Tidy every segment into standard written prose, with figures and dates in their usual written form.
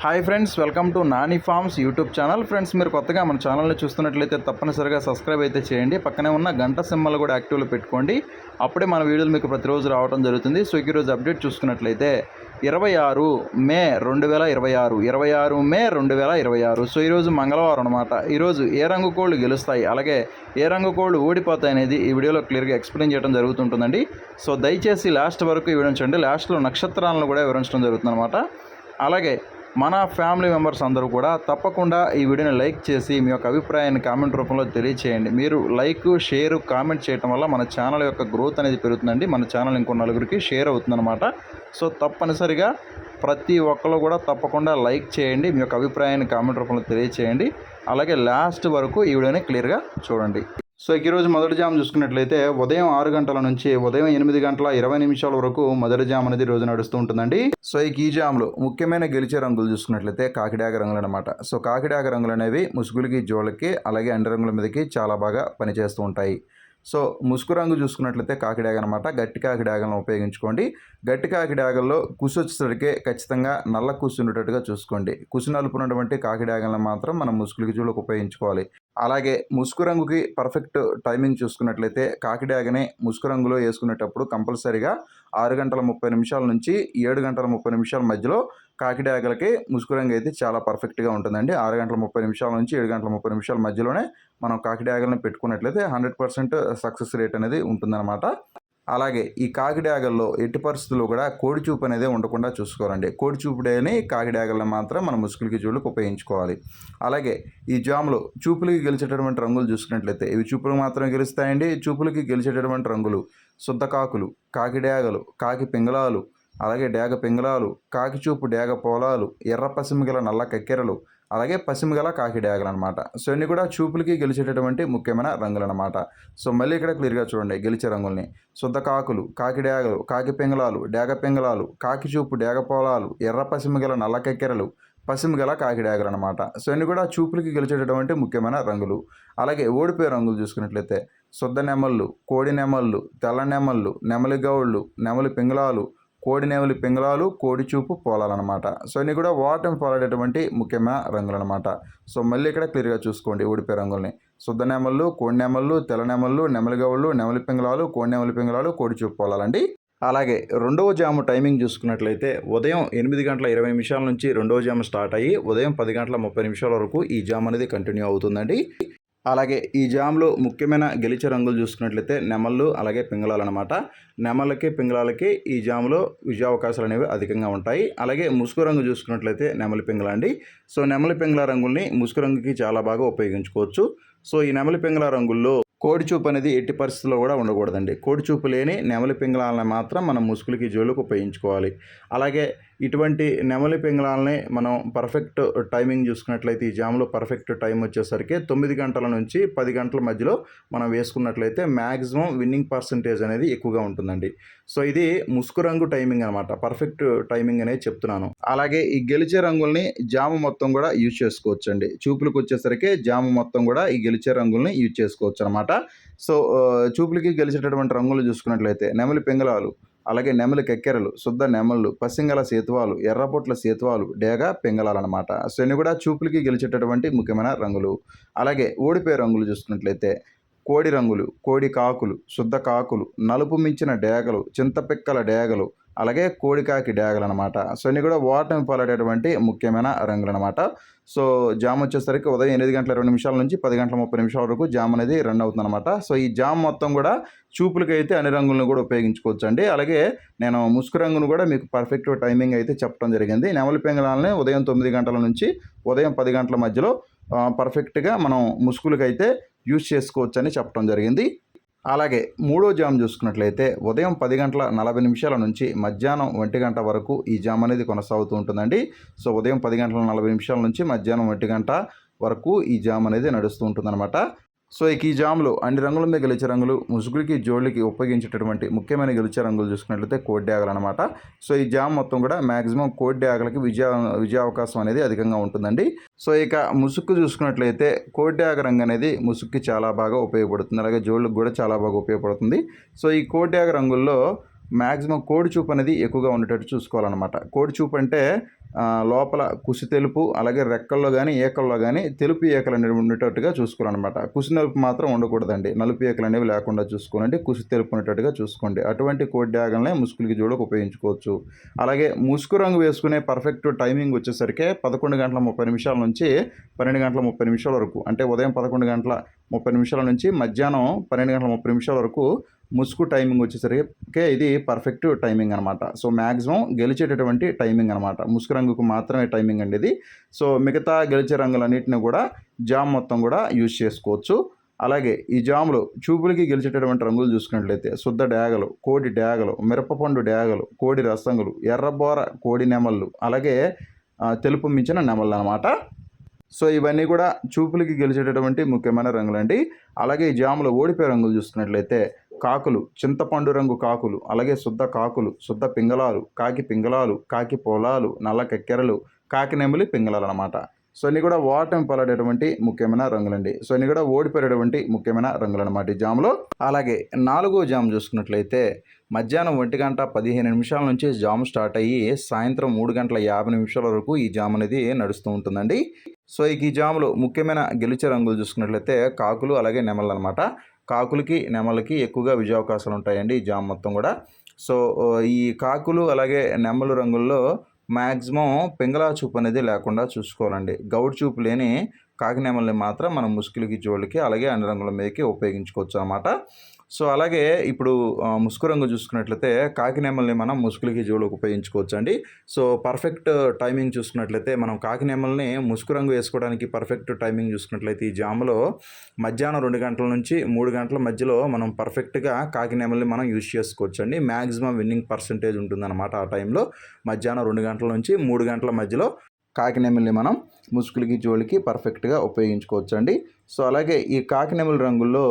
Hi friends, welcome to Nani forms YouTube channel. Friends, మీరు కొత్తగా మన ఛానల్ని చూస్తున్నట్లయితే తప్పనిసరిగా సబ్స్క్రైబ్ అయితే చేయండి. పక్కనే ఉన్న గంట సింబల్ కూడా యాక్టివ్లో పెట్టుకోండి. అప్పుడే మన వీడియోలు మీకు ప్రతిరోజు రావడం జరుగుతుంది. సో ఈరోజు అప్డేట్ చూసుకున్నట్లయితే 26 మే 2026 26 మే 2026. సో ఈరోజు మంగళవారం అనమాట. ఈరోజు ఏ రంగు కోళ్ళు గెలుస్తాయి, అలాగే ఏ రంగు కోళ్ళు ఓడిపోతాయి అనేది ఈ వీడియోలో క్లియర్గా ఎక్స్ప్లెయిన్ చేయడం జరుగుతుంటుందండి. సో దయచేసి లాస్ట్ వరకు ఈ వీడియో చూడండి. లాస్ట్లో నక్షత్రాలను కూడా వివరించడం జరుగుతుంది అనమాట. అలాగే మన ఫ్యామిలీ మెంబర్స్ అందరూ కూడా తప్పకుండా ఈ వీడియోని లైక్ చేసి మీ యొక్క అభిప్రాయాన్ని కామెంట్ రూపంలో తెలియచేయండి. మీరు లైక్, షేర్, కామెంట్ చేయడం వల్ల మన ఛానల్ యొక్క గ్రోత్ అనేది పెరుగుతుందండి. మన ఛానల్ ఇంకో నలుగురికి షేర్ అవుతుందన్నమాట. సో తప్పనిసరిగా ప్రతి ఒక్కరు కూడా తప్పకుండా లైక్ చేయండి, మీ యొక్క అభిప్రాయాన్ని కామెంట్ రూపంలో తెలియచేయండి. అలాగే లాస్ట్ వరకు ఈ వీడియోని క్లియర్గా చూడండి. సో ఈరోజు మొదటి జామ్ చూసుకున్నట్లయితే ఉదయం 6 గంటల నుంచి ఉదయం 8 గంటల 20 నిమిషాల వరకు మొదటి జామ్ అనేది రోజు నడుస్తూ ఉంటుందండి. సో ఈ జామ్లో ముఖ్యమైన గెలిచే రంగులు చూసుకున్నట్లయితే కాకిడాగ రంగులు అనమాట. సో కాకిడాగ రంగులు అనేవి ముసుగులకి, జోళ్ళకి, అలాగే అండి రంగుల మీదకి చాలా బాగా పనిచేస్తూ ఉంటాయి. సో ముసుగు రంగు చూసుకున్నట్లయితే కాకిడాగ అనమాట. గట్టి కాకిడాగలను ఉపయోగించుకోండి. గట్టి కాకిడాగల్లో కుసు వచ్చేసరికి ఖచ్చితంగా నల్ల కుసు ఉండేటట్టుగా చూసుకోండి. కుసు నలుపున్నటువంటి కాకిడాగలను మాత్రం మనం ముసుగులకి, జోళ్ళకి ఉపయోగించుకోవాలి. అలాగే ముసుగు రంగుకి పర్ఫెక్ట్ టైమింగ్ చూసుకున్నట్లయితే కాకిడాగని ముసుగు రంగులో వేసుకునేటప్పుడు కంపల్సరీగా 6 గంటల 30 నిమిషాల నుంచి 7 గంటల 30 నిమిషాల మధ్యలో కాకిడాగలకి ముసుగు రంగు అయితే చాలా పర్ఫెక్ట్గా ఉంటుందండి. 6 గంటల 30 నిమిషాల నుంచి 7 గంటల 30 నిమిషాల మధ్యలోనే మనం కాకిడాగలను పెట్టుకున్నట్లయితే 100% సక్సెస్ రేట్ అనేది ఉంటుందన్నమాట. అలాగే ఈ కాకిడాగల్లో ఎట్టి పరిస్థితుల్లో కూడా కోడి చూపు అనేది ఉండకుండా చూసుకోవాలండి. కోడి చూపుడేని కాకిడాగలను మాత్రం మనం ముసుగులకి, జోళ్ళకి ఉపయోగించుకోవాలి. అలాగే ఈ జామ్లో చూపులకి గెలిచేటటువంటి రంగులు చూసుకున్నట్లయితే ఇవి చూపులకు మాత్రమే గెలుస్తాయండి. చూపులకి గెలిచేటటువంటి రంగులు శుద్ధకాకులు, కాకిడాగలు, కాకి పింగళాలు, అలాగే డేగ పింగళాలు, కాకి చూపు డేగ పోలాలు, ఎర్ర పసిమిగల నల్ల కక్కెరలు, అలాగే పసిమిగల కాకి డేగలు అనమాట. సో ఇన్ని కూడా చూపులకి గెలిచేటటువంటి ముఖ్యమైన రంగులు అనమాట. సో మళ్ళీ ఇక్కడ క్లియర్గా చూడండి గెలిచే రంగుల్ని. శుద్ధ కాకులు, కాకి డేగలు, కాకి పింగళాలు, డేగ పింగళాలు, కాకి చూపు డేగ పోలాలు, ఎర్ర పసిమిగల నల్ల కక్కెరలు, పసిమిగల కాకి డేగలు అనమాట. సో ఇన్ని కూడా చూపులకి గెలిచేటటువంటి ముఖ్యమైన రంగులు. అలాగే ఓడిపోయే రంగులు చూసుకున్నట్లయితే శుద్ధ నెమళ్ళు, కోడి నెమళ్ళు, తెల్ల నెమళ్ళు, నెమలి గౌళ్ళు, నెమలి పింగళాలు, కోడి నెమలి పింగళాలు, కోడి చూపు పోలాలన్నమాట. సో ఇన్ని కూడా వాటం పోలాడేటువంటి ముఖ్యమైన రంగులు అనమాట. సో మళ్ళీ ఇక్కడ క్లియర్గా చూసుకోండి ఓడిపోయే రంగుల్ని. శుద్ధ నెమళ్ళు, కోడి నెమళ్ళు, తెల్ల నెమళ్ళు, నెమలి గౌళ్ళు, నెమలి పింగళాలు, కోడి నెమలి పింగళాలు, కోడి చూపు పోలాలండి. అలాగే రెండవ జాము టైమింగ్ చూసుకున్నట్లయితే ఉదయం 8 గంటల 20 నిమిషాల నుంచి రెండవ జాము స్టార్ట్ అయ్యి ఉదయం 10 గంటల 30 నిమిషాల వరకు ఈ జామ్ అనేది కంటిన్యూ అవుతుందండి. అలాగే ఈ జామ్లో ముఖ్యమైన గెలిచే రంగులు చూసుకున్నట్లయితే నెమళ్ళు, అలాగే పింగళాలు అనమాట. నెమళ్ళకి, పింగళాలకి ఈ జామ్లో విజయావకాశాలు అనేవి అధికంగా ఉంటాయి. అలాగే ముసుగు రంగు చూసుకున్నట్లయితే నెమలి పింగళ అండి. సో నెమలి పింగళ రంగుల్ని ముసుగు రంగుకి చాలా బాగా ఉపయోగించుకోవచ్చు. సో ఈ నెమలి పింగళ రంగుల్లో కోడి చూపు అనేది ఎట్టి పరిస్థితుల్లో కూడా ఉండకూడదండి. కోడి చూపు లేని నెమలి పింగళాలను మాత్రం మనం ముసుగులకి, జోళ్ళకి ఉపయోగించుకోవాలి. అలాగే ఇటువంటి నెమలి పింగళాలని మనం పర్ఫెక్ట్ టైమింగ్ చూసుకున్నట్లయితే ఈ జామ్లో పర్ఫెక్ట్ టైం వచ్చేసరికి 9 గంటల నుంచి 10 గంటల మధ్యలో మనం వేసుకున్నట్లయితే మ్యాక్సిమం విన్నింగ్ పర్సంటేజ్ అనేది ఎక్కువగా ఉంటుందండి. సో ఇది ముసుగు రంగు టైమింగ్ అనమాట. పర్ఫెక్ట్ టైమింగ్ అనేది చెప్తున్నాను. అలాగే ఈ గెలిచే రంగుల్ని జాము మొత్తం కూడా యూజ్ చేసుకోవచ్చు అండి. చూపులకు వచ్చేసరికి జాము మొత్తం కూడా ఈ గెలిచే రంగుల్ని యూజ్ చేసుకోవచ్చు అనమాట. సో చూపులకి గెలిచేటటువంటి రంగులు చూసుకున్నట్లయితే నెమలి పింగళాలు, అలాగే నెమలి కక్కెరలు, శుద్ధ నెమళ్ళు, పసింగల సేతువాలు, ఎర్రపొట్ల సేతువాలు, డేగ పింగళాలు అనమాట. సో ఇన్ని కూడా చూపులకి గెలిచేటటువంటి ముఖ్యమైన రంగులు. అలాగే ఓడిపోయే రంగులు చూసుకున్నట్లయితే కోడి రంగులు, కోడి కాకులు, శుద్ధ కాకులు, నలుపు మించిన డేగలు, చింతపిక్కల డేగలు, అలాగే కోడికాకి డేగలు అనమాట. సో ఇన్ని కూడా ఓటమి పాలడేటువంటి ముఖ్యమైన రంగులు అనమాట. సో జామ్ వచ్చేసరికి ఉదయం 8 గంటల 20 నిమిషాల నుంచి 10 గంటల 30 నిమిషాల వరకు జామ్ అనేది రన్ అవుతుంది అనమాట. సో ఈ జామ్ మొత్తం కూడా చూపులకి అయితే అన్ని రంగులను కూడా ఉపయోగించుకోవచ్చు అండి. అలాగే నేను ముసుగు రంగును కూడా మీకు పర్ఫెక్ట్ టైమింగ్ అయితే చెప్పడం జరిగింది. నెమలి పింగళాలని ఉదయం 9 గంటల నుంచి ఉదయం 10 గంటల మధ్యలో పర్ఫెక్ట్గా మనం ముసుగులకి అయితే యూజ్ చేసుకోవచ్చు అని చెప్పడం జరిగింది. అలాగే మూడో జామ్ చూసుకున్నట్లయితే ఉదయం 10 గంటల 40 నిమిషాల నుంచి మధ్యాహ్నం 1 గంట వరకు ఈ జామ్ అనేది కొనసాగుతూ ఉంటుందండి. సో ఉదయం 10 గంటల 40 నిమిషాల నుంచి మధ్యాహ్నం 1 గంట వరకు ఈ జామ్ అనేది నడుస్తూ ఉంటుందన్నమాట. సో ఈ జామ్లో అన్ని రంగుల మీద గెలిచే రంగులు, ముసుగులకి, జోళ్ళకి ఉపయోగించేటటువంటి ముఖ్యమైన గెలిచే రంగులు చూసుకున్నట్లయితే కోడి డేగలు అనమాట. సో ఈ జామ్ మొత్తం కూడా మ్యాక్సిమం కోడి డేగలకి విజయావకాశం అనేది అధికంగా ఉంటుందండి. సో ఇక ముసుగు చూసుకున్నట్లయితే కోడి డేగ రంగు అనేది ముసుగుకి చాలా బాగా ఉపయోగపడుతుంది. అలాగే జోళ్ళకి కూడా చాలా బాగా ఉపయోగపడుతుంది. సో ఈ కోడి డేగ రంగుల్లో మ్యాక్సిమం కోడి చూపు అనేది ఎక్కువగా ఉండేటట్టు చూసుకోవాలన్నమాట. కోడి చూపు అంటే లోపల కుసి తెలుపు, అలాగే రెక్కల్లో కానీ ఏకల్లో కానీ తెలుపు ఏకలు అనేవి ఉండేటట్టుగా చూసుకోవాలన్నమాట. కుసి నలుపు మాత్రం ఉండకూడదండి. నలుపు ఏకలు అనేవి లేకుండా చూసుకోనండి, కుసి తెలుపు ఉండేటట్టుగా చూసుకోండి. అటువంటి కోడి డ్యాగన్లే ముసుగులకి జోడుకు ఉపయోగించుకోవచ్చు. అలాగే ముసుగు రంగు వేసుకునే పర్ఫెక్ట్ టైమింగ్ వచ్చేసరికి 11:30 నుంచి 12:30 వరకు, అంటే ఉదయం 11:30 నుంచి మధ్యాహ్నం 12:30 వరకు ముసుగు టైమింగ్ వచ్చేసరికి ఇది పర్ఫెక్ట్ టైమింగ్ అనమాట. సో మ్యాక్సిమం గెలిచేటటువంటి టైమింగ్ అనమాట. ముసుగు రంగుకు మాత్రమే టైమింగ్ అండి ఇది. సో మిగతా గెలిచే రంగులన్నింటినీ కూడా జామ్ మొత్తం కూడా యూజ్ చేసుకోవచ్చు. అలాగే ఈ జాములో చూపులకి గెలిచేటటువంటి రంగులు చూసుకున్నట్లయితే శుద్ధ డ్యాగలు, కోడి డ్యాగలు, మిరపపండు డ్యాగలు, కోడి రసంగులు, ఎర్రబోర కోడి నెమళ్ళు, అలాగే తెలుపు మించిన నెమళ్ళు అనమాట. సో ఇవన్నీ కూడా చూపులకి గెలిచేటటువంటి ముఖ్యమైన రంగులండి. అలాగే ఈ జాములో ఓడిపోయే రంగులు చూసుకున్నట్లయితే కాకులు, చింతపండు రంగు కాకులు, అలాగే శుద్ధ కాకులు, శుద్ధ పింగళాలు, కాకి పింగళాలు, కాకి పొలాలు, నల్ల కక్కెరలు, కాకి నెమలి పింగళాలు అనమాట. సో ఇన్ని కూడా ఓటమి పాలైనటువంటి ముఖ్యమైన రంగులండి. సో ఇన్ని కూడా ఓడిపోయేటువంటి ముఖ్యమైన రంగులు అనమాట ఈ జాములో. అలాగే 4వ జాము చూసుకున్నట్లయితే మధ్యాహ్నం 1:15 నుంచి జాము స్టార్ట్ అయ్యి సాయంత్రం 3:50 వరకు ఈ జాము అనేది నడుస్తూ ఉంటుందండి. సో ఈ జాములో ముఖ్యమైన గెలిచే రంగులు చూసుకున్నట్లయితే కాకులు, అలాగే నెమళ్ళు అనమాట. కాకులకి నెమళ్ళకి ఎక్కువగా విజయావకాశాలు ఉంటాయండి ఈ జాము మొత్తం కూడా. సో ఈ కాకులు అలాగే నెమళ్ళు రంగుల్లో మ్యాక్సిమం పింగళా చూపు అనేది లేకుండా చూసుకోవాలండి. గౌడ్ చూపు లేని కాకినేమల్ని మాత్రం మనం ముసుగులకి జోళ్ళకి అలాగే అన్ని రంగుల మీదకి ఉపయోగించుకోవచ్చు అన్నమాట. సో అలాగే ఇప్పుడు ముసుగు రంగు చూసుకున్నట్లయితే కాకినేమల్ని మనం ముసుగులకి జోళ్ళకి ఉపయోగించుకోవచ్చు అండి. సో పర్ఫెక్ట్ టైమింగ్ చూసుకున్నట్లయితే మనం కాకినేమల్ని ముసుగు రంగు వేసుకోవడానికి పర్ఫెక్ట్ టైమింగ్ చూసుకున్నట్లయితే ఈ జాములో మధ్యాహ్నం 2 గంటల నుంచి 3 గంటల మధ్యలో మనం పర్ఫెక్ట్గా కాకినేమల్ని మనం యూజ్ చేసుకోవచ్చు అండి. మ్యాక్సిమం విన్నింగ్ పర్సంటేజ్ ఉంటుందన్నమాట ఆ టైంలో. మధ్యాహ్నం 2 గంటల నుంచి 3 గంటల మధ్యలో కాకినెమలిని మనం ముసుగులకి జోలికి పర్ఫెక్ట్గా ఉపయోగించుకోవచ్చు అండి. సో అలాగే ఈ కాకినెమలి రంగుల్లో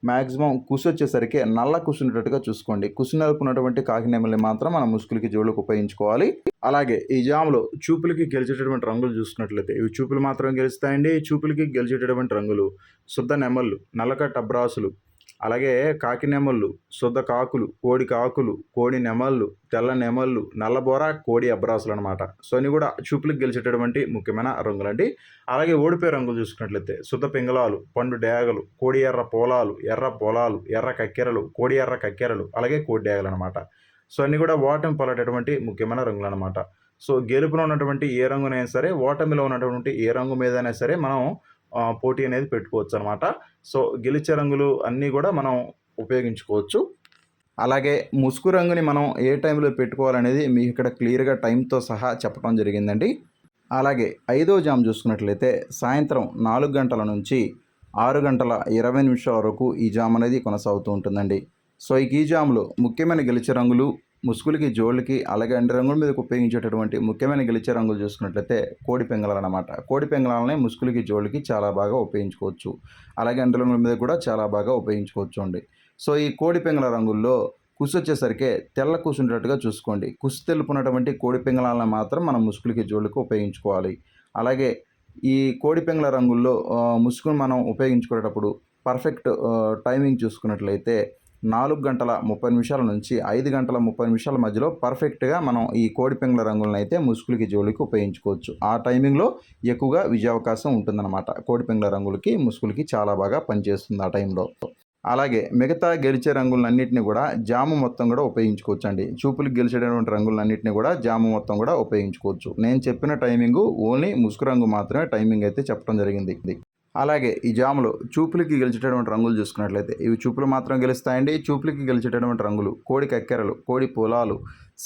మ్యాక్సిమం కుసి వచ్చేసరికి నల్ల కుసి ఉండేటట్టుగా చూసుకోండి. కుసి నలుపున్నటువంటి కాకినెమలిని మాత్రం మనం ముసుగులకి జోలికి ఉపయోగించుకోవాలి. అలాగే ఈ జాములో చూపులకి గెలిచేటటువంటి రంగులు చూసుకున్నట్లయితే ఇవి చూపులు మాత్రం గెలుస్తాయండి. చూపులకి గెలిచేటటువంటి రంగులు శుద్ధ నెమళ్ళు, నల్లకట్ట అబ్రాసులు, అలాగే కాకి నెమళ్ళు, శుద్ధ కాకులు, కోడి కాకులు, కోడి నెమళ్ళు, తెల్ల నెమళ్ళు, నల్లబోర, కోడి అబ్రాసులు అనమాట. సో అన్ని కూడా చూపులకు గెలిచేటటువంటి ముఖ్యమైన రంగులండి. అలాగే ఓడిపోయే రంగులు చూసుకున్నట్లయితే శుద్ధ పింగళాలు, పండు డేగలు, కోడి ఎర్ర పొలాలు, ఎర్ర కక్కెరలు, కోడి ఎర్ర కక్కెరలు, అలాగే కోడి డేగలు అనమాట. సో అన్ని కూడా ఓటమి పాలటటువంటి ముఖ్యమైన రంగులు అనమాట. సో గెలుపులో ఉన్నటువంటి ఏ రంగునైనా సరే, ఓటమిలో ఉన్నటువంటి ఏ రంగు మీదైనా సరే మనం పోటీ అనేది పెట్టుకోవచ్చు అనమాట. సో గెలిచే రంగులు అన్నీ కూడా మనం ఉపయోగించుకోవచ్చు. అలాగే ముసుగు రంగుని మనం ఏ టైంలో పెట్టుకోవాలనేది మీకు ఇక్కడ క్లియర్గా టైంతో సహా చెప్పడం జరిగిందండి. అలాగే 5వ జాము చూసుకున్నట్లయితే సాయంత్రం 4 గంటల నుంచి 6:20 వరకు ఈ జాము అనేది కొనసాగుతూ ఉంటుందండి. సో ఈ జాములో ముఖ్యమైన గెలిచే రంగులు ముసుగులకి జోళ్ళకి అలాగే అన్ని రంగుల మీదకి ఉపయోగించేటటువంటి ముఖ్యమైన గెలిచే రంగులు చూసుకున్నట్లయితే కోడి పెంగళాలు అనమాట. కోడి పెంగళాలని ముసుగులకి జోళ్ళకి చాలా బాగా ఉపయోగించుకోవచ్చు. అలాగే అన్ని రంగుల మీద కూడా చాలా బాగా ఉపయోగించుకోవచ్చు అండి. సో ఈ కోడి పెంగళ రంగుల్లో కుసి వచ్చేసరికి తెల్ల కుసి ఉండేటట్టుగా చూసుకోండి. కుసి తెలుపున్నటువంటి కోడి పెంగళాలను మాత్రం మనం ముసుగులకి జోళ్ళకి ఉపయోగించుకోవాలి. అలాగే ఈ కోడి పెంగళ రంగుల్లో ముసుగును మనం ఉపయోగించుకునేటప్పుడు పర్ఫెక్ట్ టైమింగ్ చూసుకున్నట్లయితే 4:30 నుంచి 5:30 మధ్యలో పర్ఫెక్ట్గా మనం ఈ కోడి పెంగళ రంగులను అయితే ముసుగులకి జోలికి ఉపయోగించుకోవచ్చు. ఆ టైమింగ్లో ఎక్కువగా విజయావకాశం ఉంటుందన్నమాట. కోడి పెంగళ రంగులకి ముసుగులకి చాలా బాగా పనిచేస్తుంది ఆ టైంలో. అలాగే మిగతా గెలిచే రంగులన్నింటినీ కూడా జాము మొత్తం కూడా ఉపయోగించుకోవచ్చు అండి. చూపులకు గెలిచేటటువంటి రంగులన్నింటినీ కూడా జాము మొత్తం కూడా ఉపయోగించుకోవచ్చు. నేను చెప్పిన టైమింగు ఓన్లీ ముసుగు రంగు మాత్రమే టైమింగ్ అయితే చెప్పడం జరిగింది. అలాగే ఈ జాములో చూపులకి గెలిచేటటువంటి రంగులు చూసుకున్నట్లయితే ఇవి చూపులు మాత్రం గెలుస్తాయండి. చూపులకి గెలిచేటటువంటి రంగులు కోడి కక్కెరలు, కోడి పొలాలు,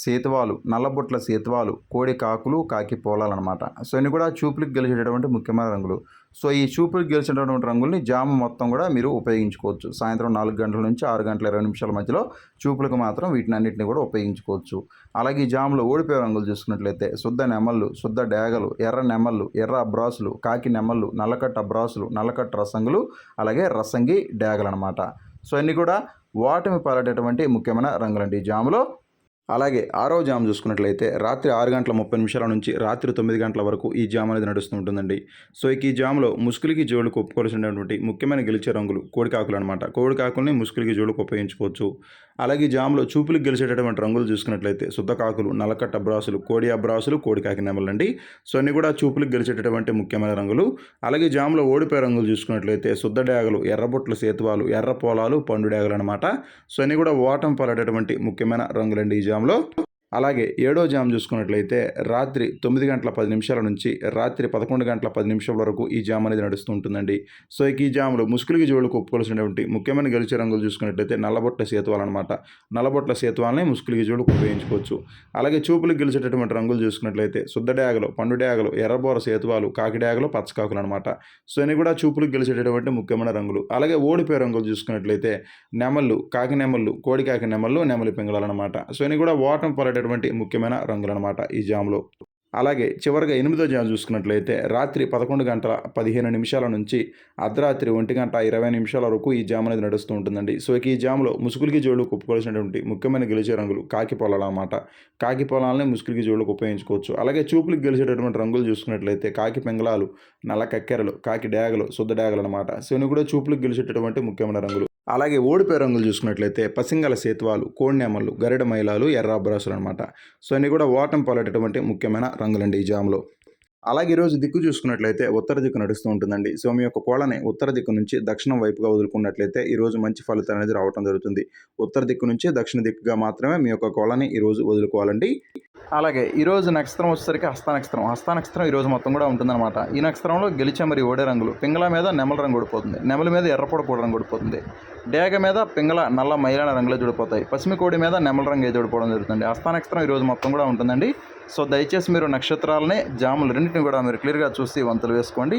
సేతువాలు, నల్లబొట్ల సేతువాలు, కోడి కాకులు, కాకి పోలాలు అనమాట. సో ఇవి కూడా చూపులకు గెలిచేటటువంటి ముఖ్యమైన రంగులు. సో ఈ చూపులకు గెలిచేటటువంటి రంగుల్ని జాము మొత్తం కూడా మీరు ఉపయోగించుకోవచ్చు. సాయంత్రం 4 గంటల నుంచి 6:20 మధ్యలో చూపులకు మాత్రం వీటిని అన్నింటినీ కూడా ఉపయోగించుకోవచ్చు. అలాగే ఈ జాములో ఓడిపోయే రంగులు చూసుకున్నట్లయితే శుద్ధ నెమళ్ళు, శుద్ధ డేగలు, ఎర్ర నెమళ్ళు, ఎర్ర అబ్రాసులు, కాకి నెమళ్ళు, నల్లకట్ట అబ్రాసులు, నల్లకట్ట రసంగులు, అలాగే రసంగి డేగలు అనమాట. సో అన్నీ కూడా ఓటమి పాలటటువంటి ముఖ్యమైన రంగులండి ఈ జాములో. అలాగే ఆరో జామ్ చూసుకున్నట్లయితే రాత్రి 6 గంటల 30 నిమిషాల నుంచి రాత్రి 9 గంటల వరకు ఈ జామ్ అనేది నడుస్తూ ఉంటుందండి. సో ఇక ఈ జామ్లో ముసుగులకి జోళ్ళకు ఒప్పుకోవాల్సినటువంటి ముఖ్యమైన గెలిచే రంగులు కోడికాకులు అనమాట. కోడికాకుల్ని ముసుగులకి జోళ్ళకు ఉపయోగించుకోవచ్చు. అలాగే ఈ జామ్లో చూపులకు గెలిచేటటువంటి రంగులు చూసుకున్నట్లయితే శుద్ధకాకులు, నల్లకట్ట అబ్రాసులు, కోడి అబ్రాసులు, కోడికాకి నెమలండి. సో అన్ని కూడా చూపులకు గెలిచేటటువంటి ముఖ్యమైన రంగులు. అలాగే జామ్లో ఓడిపోయే రంగులు చూసుకున్నట్లయితే శుద్ధ డ్యాగలు, ఎర్రబొట్ల సేతువాలు, ఎర్ర పోలాలు, పండు డ్యాగలు అనమాట. సో అన్ని కూడా ఓటం పడేటటువంటి ముఖ్యమైన రంగులండి ఈ జామ్లో. అలాగే ఏడో జామ్ చూసుకున్నట్లయితే రాత్రి 9 గంటల 10 నిమిషాల నుంచి రాత్రి 11 గంటల 10 నిమిషాల వరకు ఈ జామ్ అనేది నడుస్తూ ఉంటుందండి. సో ఇక ఈ జామ్లో ముసుగులకి జోళ్ళకు ఒప్పుకోవాల్సినటువంటి ముఖ్యమైన గెలిచే రంగులు చూసుకున్నట్లయితే నల్లబొట్ల సేతువాలు అనమాట. నల్లబొట్ల సేతువాలని ముసుగులకి జోళ్ళకు ఉపయోగించుకోవచ్చు. అలాగే చూపులకు గెలిచేటటువంటి రంగులు చూసుకున్నట్లయితే శుద్ధ డ్యాగలు, పండు డ్యాగలు, ఎర్రబోర సేతువాలు, కాకి డ్యాగలు, పచ్చకాకులు అనమాట. సో ఇవి కూడా చూపులకు గెలిచేటటువంటి ముఖ్యమైన రంగులు. అలాగే ఓడిపోయే రంగులు చూసుకున్నట్లయితే నెమళ్ళు, కాకి నెమళ్ళు, కోడికాకి నెమళ్ళు, నెమలి పింగళాలు అనమాట. సో ఇవి కూడా ఓటం పడేటటువంటి ముఖ్యమైన రంగులు అనమాట ఈ జామ్లో. అలాగే చివరిగా 8వ జామ్ చూసుకున్నట్లయితే రాత్రి 11 గంటల 15 నిమిషాల నుంచి అర్ధరాత్రి 1 గంట 20 నిమిషాల వరకు ఈ జామ్ అనేది నడుస్తూ ఉంటుందండి. సో ఇక ఈ జామ్లో ముసుగులకి జోళ్ళకు ఒప్పుకోవాల్సినటువంటి ముఖ్యమైన గెలిచే రంగులు కాకి పొలాలు అనమాట. కాకి పొలాలని ముసుగులకి జోళ్ళకు ఉపయోగించుకోవచ్చు. అలాగే చూపులకు గెలిచేటటువంటి రంగులు చూసుకున్నట్లయితే కాకి పింగళాలు, నల్ల కక్కెరలు, కాకి డ్యాగలు, శుద్ధ డ్యాగలు అనమాట. సో ఇవి కూడా చూపులకు గెలిచేటటువంటి ముఖ్యమైన రంగులు. అలాగే ఓడిపోయే రంగులు చూసుకున్నట్లయితే పసింగల సేతువాలు, కోడినెమళ్ళు, గరిడ మైలాలు, ఎర్ర అబ్రాసులు అనమాట. సో అన్ని కూడా ఓటం పాలేటటువంటి ముఖ్యమైన రంగులండి ఈ జామ్లో. అలాగే ఈరోజు దిక్కు చూసుకున్నట్లయితే ఉత్తర దిక్కు నడుస్తూ ఉంటుందండి. సో మీ యొక్క కోళ్ళని ఉత్తర దిక్కు నుంచి దక్షిణం వైపుగా వదులుకున్నట్లయితే ఈరోజు మంచి ఫలితం అనేది రావడం జరుగుతుంది. ఉత్తర దిక్కు నుంచి దక్షిణ దిక్కుగా మాత్రమే మీ యొక్క కోళ్ళని ఈరోజు వదులుకోవాలండి. అలాగే ఈరోజు నక్షత్రం వచ్చేసరికి హస్త నక్షత్రం ఈరోజు మొత్తం కూడా ఉంటుందన్నమాట. ఈ నక్షత్రంలో గెలిచే మరి ఓడే రంగులు పింగళ మీద నెమల రంగు ఊడిపోతుంది, నెమల మీద ఎర్రపొడ కూడా రంగు ఊడిపోతుంది, డేగ మీద పింగళ నల్ల మైలాన రంగులే జూడిపోతాయి, పసిమి కోడి మీద నెమల రంగు ఏ జూడిపోవడం జరుగుతుంది. హస్త నక్షత్రం ఈరోజు మొత్తం కూడా ఉంటుందండి. సో దయచేసి మీరు నక్షత్రాలని జాములు రెండింటిని కూడా మీరు క్లియర్గా చూసి వంతులు వేసుకోండి.